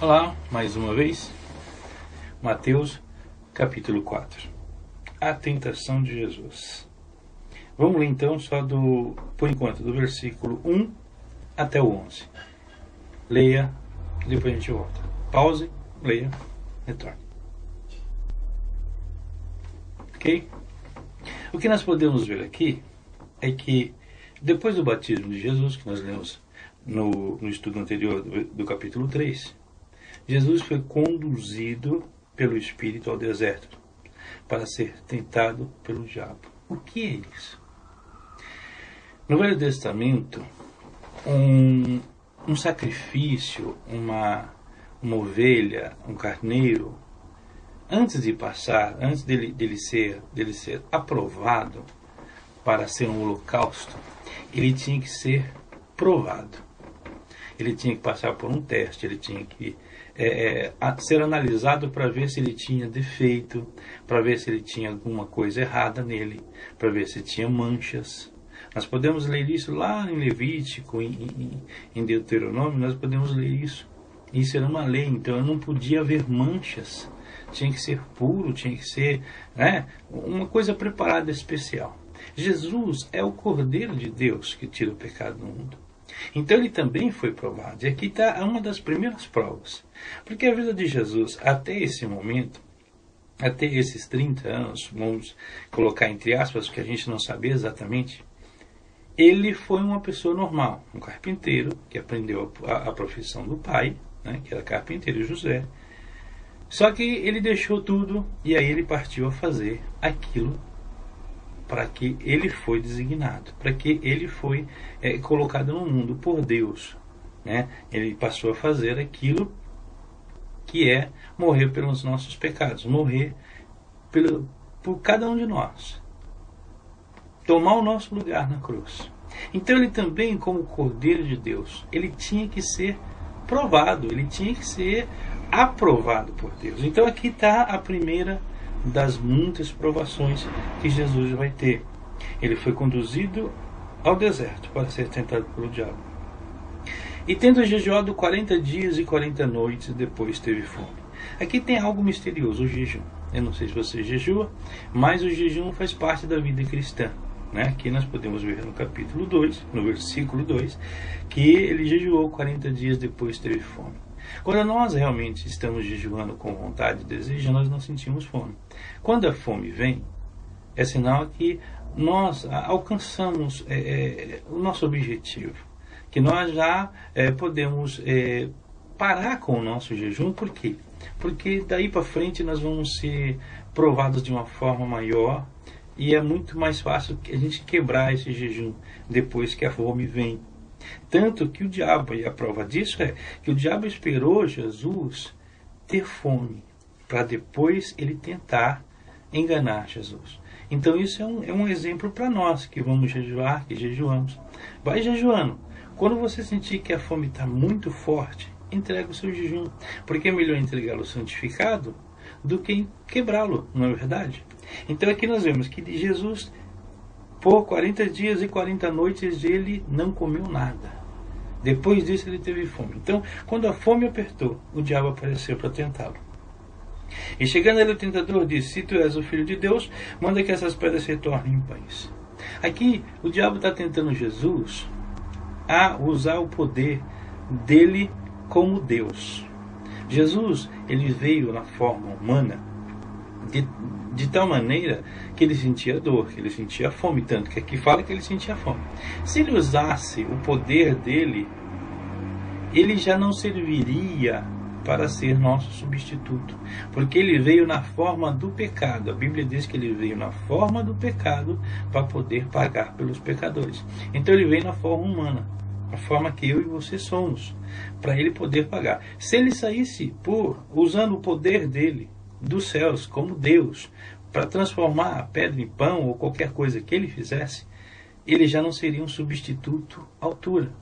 Olá, mais uma vez, Mateus capítulo 4, a tentação de Jesus. Vamos ler então só por enquanto, do versículo 1 até o 11. Leia, depois a gente volta. Pause, leia, retorne. Ok? O que nós podemos ver aqui é que depois do batismo de Jesus, que nós lemos no estudo anterior do capítulo 3, Jesus foi conduzido pelo Espírito ao deserto para ser tentado pelo diabo. O que é isso? No Velho Testamento, um sacrifício, uma ovelha, um carneiro, antes dele ser aprovado para ser um holocausto, ele tinha que ser provado. Ele tinha que passar por um teste, ele tinha que ser analisado para ver se ele tinha defeito, para ver se ele tinha alguma coisa errada nele, para ver se tinha manchas. Nós podemos ler isso lá em Levítico, em Deuteronômio, nós podemos ler isso. Isso era uma lei, então não podia haver manchas, tinha que ser puro, tinha que ser uma coisa preparada especial. Jesus é o Cordeiro de Deus que tira o pecado do mundo. Então ele também foi provado. E aqui está uma das primeiras provas. Porque a vida de Jesus, até esse momento, até esses 30 anos, vamos colocar entre aspas, porque a gente não sabia exatamente, ele foi uma pessoa normal, um carpinteiro que aprendeu a profissão do pai, que era carpinteiro José. Só que ele deixou tudo e aí ele partiu a fazer aquilo para que ele foi designado, para que ele foi colocado no mundo por Deus. Ele passou a fazer aquilo que é morrer pelos nossos pecados, morrer por cada um de nós, tomar o nosso lugar na cruz. Então ele também, como Cordeiro de Deus, ele tinha que ser provado, ele tinha que ser aprovado por Deus. Então aqui está a primeira das muitas provações que Jesus vai ter. Ele foi conduzido ao deserto para ser tentado pelo diabo. E tendo jejuado 40 dias e 40 noites, depois teve fome. Aqui tem algo misterioso, o jejum. Eu não sei se você jejua, mas o jejum faz parte da vida cristã. Aqui nós podemos ver no capítulo 2, no versículo 2, que ele jejuou 40 dias, depois teve fome. Quando nós realmente estamos jejuando com vontade e desejo, nós não sentimos fome. Quando a fome vem, é sinal que nós alcançamos o nosso objetivo, que nós já podemos parar com o nosso jejum. Por quê? Porque daí para frente nós vamos ser provados de uma forma maior e é muito mais fácil a gente quebrar esse jejum depois que a fome vem. Tanto que o diabo, e a prova disso é que o diabo esperou Jesus ter fome para depois ele tentar enganar Jesus. Então isso é um exemplo para nós que vamos jejuar, que jejuamos. Vai jejuando. Quando você sentir que a fome está muito forte, entrega o seu jejum, porque é melhor entregá-lo santificado do que quebrá-lo, não é verdade? Então aqui nós vemos que Jesus, por 40 dias e 40 noites, ele não comeu nada. Depois disso ele teve fome. Então, quando a fome apertou, o diabo apareceu para tentá-lo. E chegando ele, o tentador disse: se tu és o Filho de Deus, manda que essas pedras se tornem em pães. Aqui, o diabo está tentando Jesus a usar o poder dele como Deus. Jesus, ele veio na forma humana de tal maneira que ele sentia dor, que ele sentia fome, tanto que aqui fala que ele sentia fome. Se ele usasse o poder dele, ele já não serviria para ser nosso substituto, porque ele veio na forma do pecado. A Bíblia diz que ele veio na forma do pecado para poder pagar pelos pecadores. Então ele veio na forma humana, a forma que eu e você somos, para ele poder pagar. Se ele saísse usando o poder dele dos céus como Deus, para transformar a pedra em pão ou qualquer coisa que ele fizesse, ele já não seria um substituto à altura.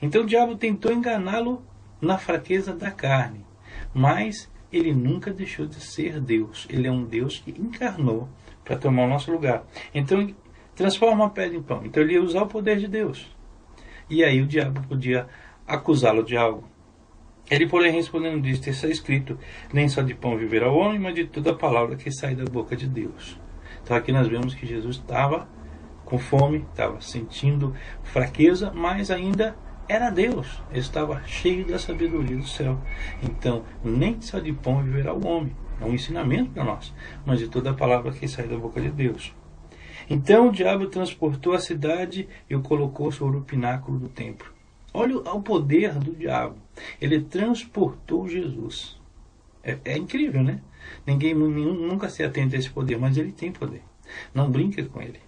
Então o diabo tentou enganá-lo na fraqueza da carne, mas ele nunca deixou de ser Deus. Ele é um Deus que encarnou para tomar o nosso lugar. Então transforma a pedra em pão. Então ele ia usar o poder de Deus. E aí o diabo podia acusá-lo de algo. Ele, porém, respondendo, disse: está escrito, nem só de pão viverá o homem, mas de toda a palavra que sai da boca de Deus. Então aqui nós vemos que Jesus estava com fome, estava sentindo fraqueza, mas ainda era Deus. Ele estava cheio da sabedoria do céu. Então, nem só de pão viverá o homem. É um ensinamento para nós, mas de toda a palavra que sai da boca de Deus. Então o diabo transportou a cidade e o colocou sobre o pináculo do templo. Olha o poder do diabo. Ele transportou Jesus. É incrível, né? Ninguém nunca se atenta a esse poder, mas ele tem poder. Não brinca com ele.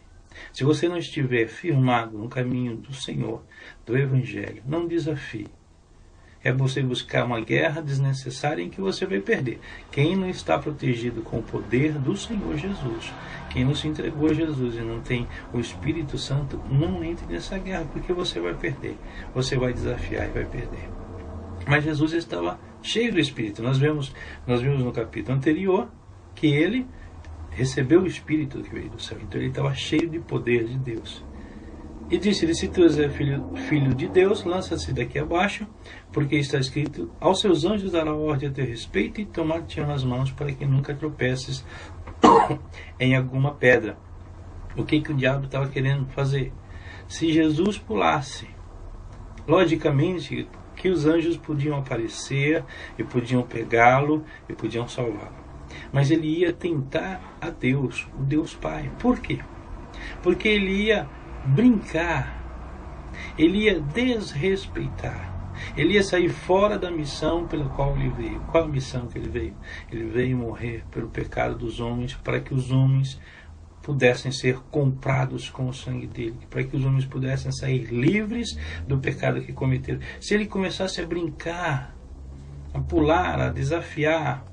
Se você não estiver firmado no caminho do Senhor, do Evangelho, não desafie. É você buscar uma guerra desnecessária em que você vai perder. Quem não está protegido com o poder do Senhor Jesus, quem não se entregou a Jesus e não tem o Espírito Santo, não entre nessa guerra, porque você vai perder. Você vai desafiar e vai perder. Mas Jesus estava cheio do Espírito. Nós vimos no capítulo anterior que ele recebeu o Espírito que veio do céu. Então ele estava cheio de poder de Deus. E disse-lhe: se tu és filho de Deus, lança-se daqui abaixo, porque está escrito: aos seus anjos dará ordem a teu respeito e tomar-te nas mãos para que nunca tropeces em alguma pedra. O que o diabo estava querendo fazer? Se Jesus pulasse, logicamente que os anjos podiam aparecer e podiam pegá-lo e podiam salvá-lo. Mas ele ia tentar a Deus, o Deus Pai. Por quê? Porque ele ia brincar, ele ia desrespeitar, ele ia sair fora da missão pela qual ele veio. Qual a missão que ele veio? Ele veio morrer pelo pecado dos homens, para que os homens pudessem ser comprados com o sangue dele, para que os homens pudessem sair livres do pecado que cometeram. Se ele começasse a brincar, a pular, a desafiar,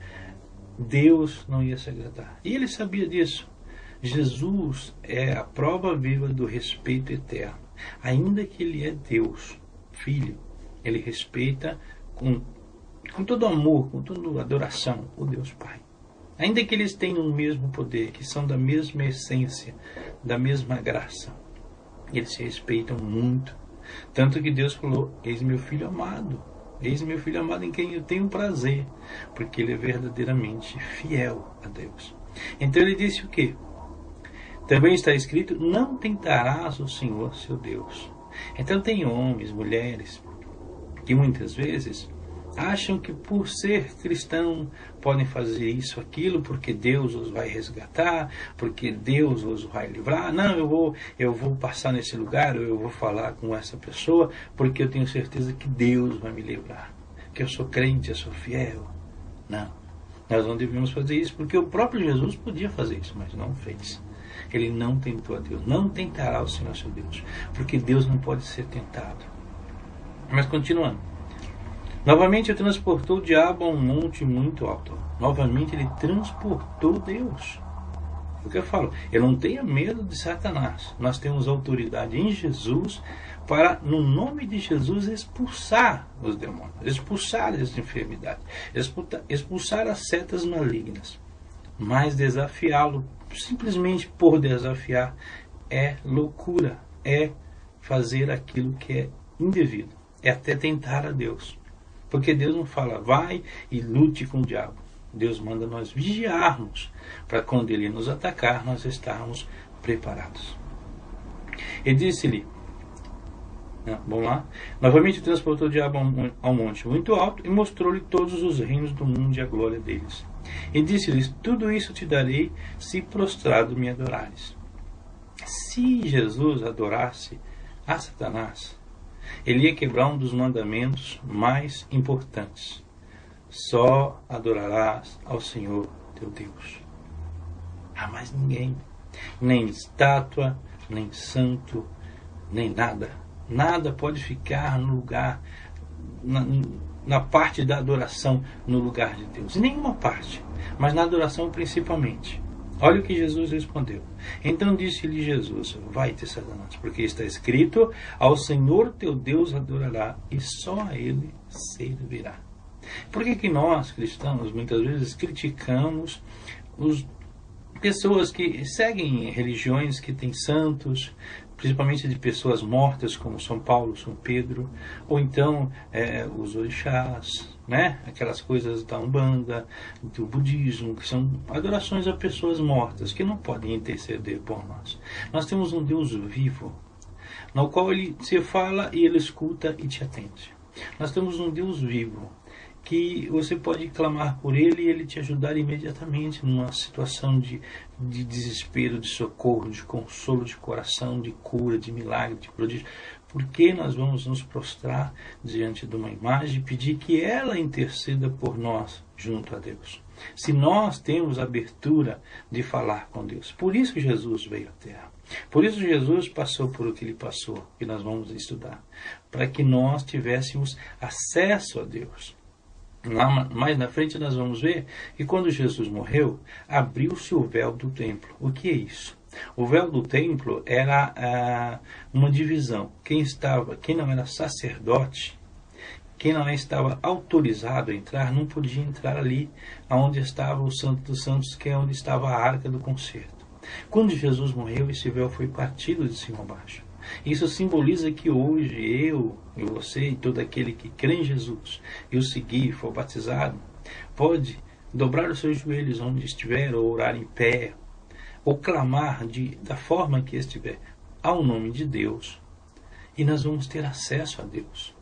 Deus não ia se agradar. E ele sabia disso. Jesus é a prova viva do respeito eterno. Ainda que ele é Deus, Filho, ele respeita com todo amor, com toda adoração, o Deus Pai. Ainda que eles tenham o mesmo poder, que são da mesma essência, da mesma graça, eles se respeitam muito. Tanto que Deus falou: eis meu filho amado em quem eu tenho prazer, porque ele é verdadeiramente fiel a Deus. Então ele disse o quê? Também está escrito: não tentarás o Senhor seu Deus. Então tem homens, mulheres, que muitas vezes acham que por ser cristão podem fazer isso, aquilo, porque Deus os vai resgatar, porque Deus os vai livrar. Não, eu vou passar nesse lugar, ou eu vou falar com essa pessoa, porque eu tenho certeza que Deus vai me livrar, que eu sou crente, eu sou fiel. Não, nós não devemos fazer isso, porque o próprio Jesus podia fazer isso, mas não fez. Ele não tentou a Deus. Não tentará o Senhor seu Deus, porque Deus não pode ser tentado. Mas continuando. Novamente ele transportou o diabo a um monte muito alto. Novamente ele transportou Deus. O que eu falo? Eu não tenha medo de Satanás. Nós temos autoridade em Jesus para, no nome de Jesus, expulsar os demônios, expulsar as enfermidades, expulsar as setas malignas. Mas desafiá-lo, simplesmente por desafiar, é loucura, é fazer aquilo que é indevido, é até tentar a Deus. Porque Deus não fala: vai e lute com o diabo. Deus manda nós vigiarmos, para quando ele nos atacar, nós estarmos preparados. E disse-lhe, vamos lá, novamente transportou o diabo a um monte muito alto e mostrou-lhe todos os reinos do mundo e a glória deles. E disse-lhes: tudo isso te darei, se prostrado me adorares. Se Jesus adorasse a Satanás, ele ia quebrar um dos mandamentos mais importantes: só adorarás ao Senhor teu Deus. A mais ninguém, nem estátua, nem santo, nem nada. Nada pode ficar no lugar, na parte da adoração, no lugar de Deus. Nenhuma parte, mas na adoração principalmente. Olha o que Jesus respondeu. Então disse-lhe Jesus: vai-te, Satanás, porque está escrito: ao Senhor teu Deus adorará e só a Ele servirá. Por que nós, cristãos, muitas vezes criticamos pessoas que seguem religiões que têm santos, principalmente de pessoas mortas como São Paulo, São Pedro, ou então os orixás, né? Aquelas coisas da Umbanda, do budismo, que são adorações a pessoas mortas, que não podem interceder por nós. Nós temos um Deus vivo, no qual ele se fala e ele escuta e te atende. Nós temos um Deus vivo, que você pode clamar por ele e ele te ajudar imediatamente numa situação de desespero, de socorro, de consolo, de coração, de cura, de milagre, de prodígio. Por que nós vamos nos prostrar diante de uma imagem e pedir que ela interceda por nós junto a Deus? Se nós temos abertura de falar com Deus. Por isso Jesus veio à Terra. Por isso Jesus passou por o que ele passou, que nós vamos estudar. Para que nós tivéssemos acesso a Deus. Mais na frente nós vamos ver que quando Jesus morreu, abriu-se o véu do templo. O que é isso? O véu do templo era uma divisão. Quem não era sacerdote, quem não estava autorizado a entrar, não podia entrar ali onde estava o Santo dos Santos, que é onde estava a Arca do Concerto. Quando Jesus morreu, esse véu foi partido de cima a baixo. Isso simboliza que hoje eu e você e todo aquele que crê em Jesus e o seguir, for batizado, pode dobrar os seus joelhos onde estiver, ou orar em pé, ou clamar da forma que estiver ao nome de Deus, e nós vamos ter acesso a Deus.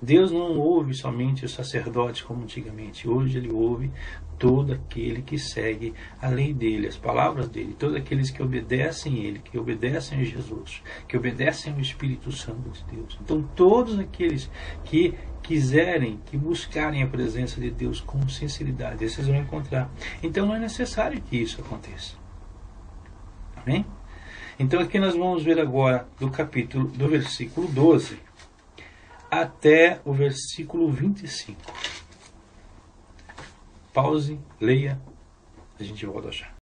Deus não ouve somente os sacerdotes como antigamente. Hoje ele ouve todo aquele que segue a lei dele, as palavras dele, todos aqueles que obedecem a ele, que obedecem a Jesus, que obedecem ao Espírito Santo de Deus. Então todos aqueles que quiserem, que buscarem a presença de Deus com sinceridade, esses vão encontrar. Então não é necessário que isso aconteça. Amém? Então aqui nós vamos ver agora do versículo 12 até o versículo 25. Pause, leia, a gente volta já.